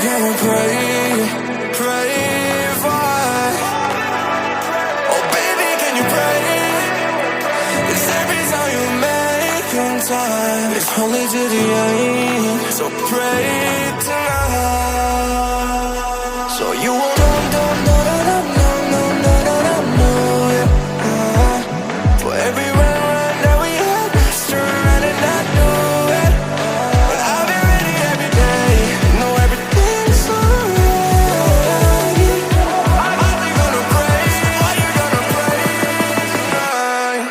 can you pray for? Oh baby, can you pray? 'Cause every time you make time, it's only to the end. So pray tonight. So you won't for every run that we had, turn around and not do it. But I'll be ready every day, know everything's alright. Are you gonna pray? Are you gonna pray tonight?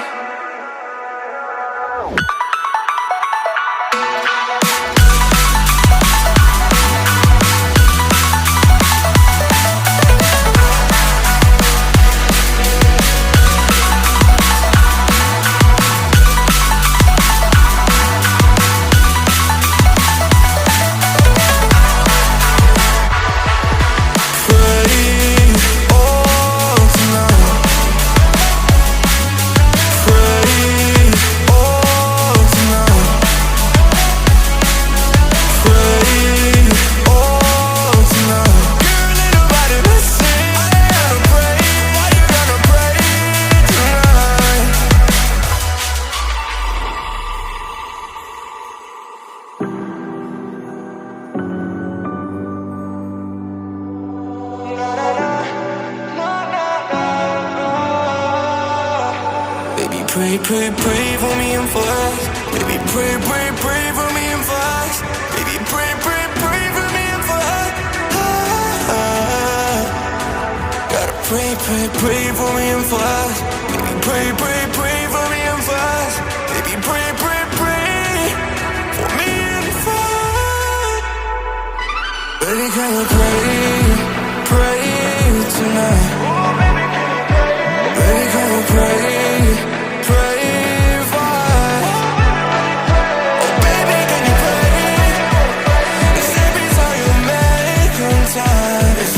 Pray for me and for us. Baby, pray for me and for us. Baby, pray for me and for us. Gotta pray for me and for us. Baby, pray for me and for us. Baby, pray for me and for us. Baby, can you pray tonight? Baby, can you pray for us? Oh baby, can you pray? 'Cause every time you make time, it's